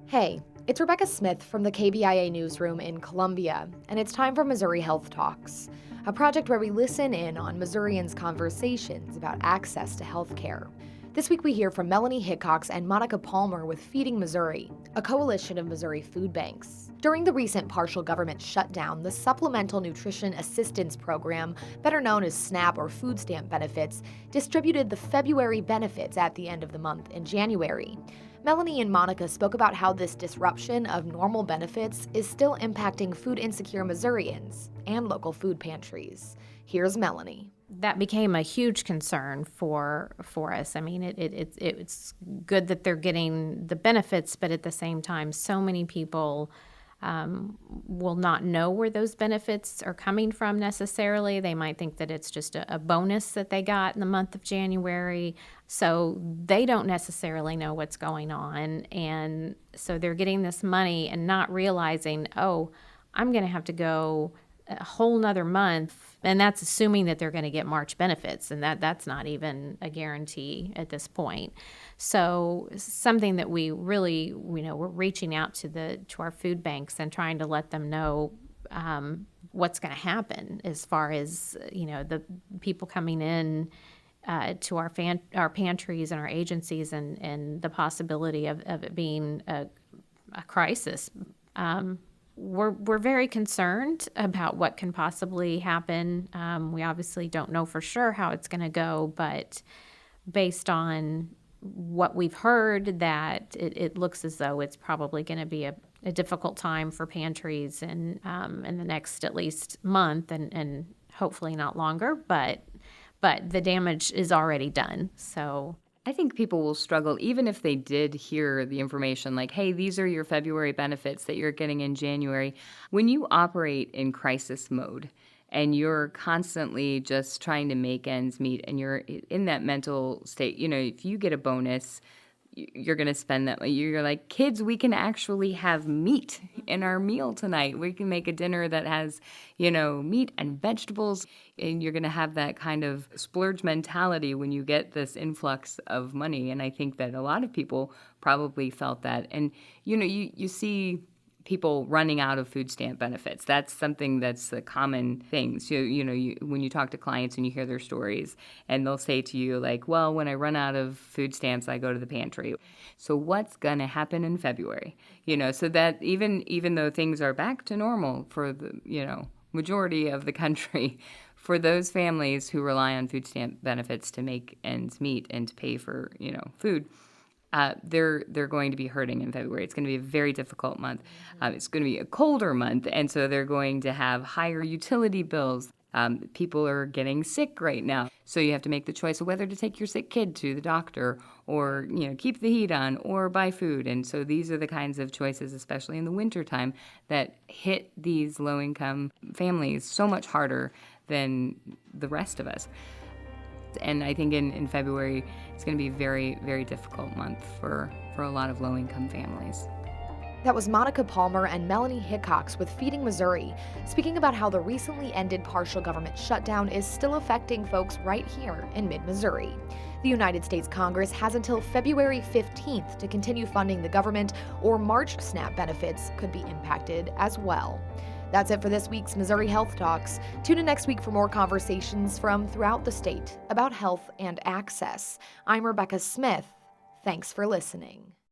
Hey, it's Rebecca Smith from the KBIA newsroom in Columbia, and it's time for Missouri Health Talks, a project where we listen in on Missourians' conversations about access to health care. This week we hear from Melanie Hickcox and Monica Palmer with Feeding Missouri, a coalition of Missouri food banks. During the recent partial government shutdown, the Supplemental Nutrition Assistance Program, better known as SNAP or food stamp benefits, distributed the February benefits at the end of the month in January. Melanie and Monica spoke about how this disruption of normal benefits is still impacting food insecure Missourians and local food pantries. Here's Melanie. That became a huge concern for us. I mean, it's good that they're getting the benefits, but at the same time, so many people will not know where those benefits are coming from necessarily. They might think that it's just a bonus that they got in the month of January. So they don't necessarily know what's going on. And so they're getting this money and not realizing, oh, I'm going to have to go a whole nother month, and that's assuming that they're going to get March benefits, and that's not even a guarantee at this point. So something that we really, we're reaching out to our food banks and trying to let them know what's going to happen as far as the people coming in to our pantries and our agencies, and the possibility of it being a crisis. We're very concerned about what can possibly happen. We obviously don't know for sure how it's going to go, but based on what we've heard, that it looks as though it's probably going to be a difficult time for pantries in the next at least month, and hopefully not longer. But the damage is already done. So I think people will struggle even if they did hear the information like, hey, these are your February benefits that you're getting in January. When you operate in crisis mode and you're constantly just trying to make ends meet and you're in that mental state, if you get a bonus, you're going to spend that. You're like, kids, we can actually have meat in our meal tonight. We can make a dinner that has, meat and vegetables. And you're going to have that kind of splurge mentality when you get this influx of money. And I think that a lot of people probably felt that. And, you see people running out of food stamp benefits. That's something that's a common thing. So, when you talk to clients and you hear their stories, and they'll say to you like, well, when I run out of food stamps, I go to the pantry. So what's going to happen in February? So that even though things are back to normal for the, majority of the country, for those families who rely on food stamp benefits to make ends meet and to pay for, food, they're going to be hurting in February. It's going to be a very difficult month. It's going to be a colder month, and so they're going to have higher utility bills. People are getting sick right now, so you have to make the choice of whether to take your sick kid to the doctor or keep the heat on or buy food. And so these are the kinds of choices, especially in the wintertime, that hit these low-income families so much harder than the rest of us. And I think in February, it's going to be a very, very difficult month for a lot of low-income families. That was Monica Palmer and Melanie Hickcox with Feeding Missouri, speaking about how the recently ended partial government shutdown is still affecting folks right here in mid-Missouri. The United States Congress has until February 15th to continue funding the government, or March SNAP benefits could be impacted as well. That's it for this week's Missouri Health Talks. Tune in next week for more conversations from throughout the state about health and access. I'm Rebecca Smith. Thanks for listening.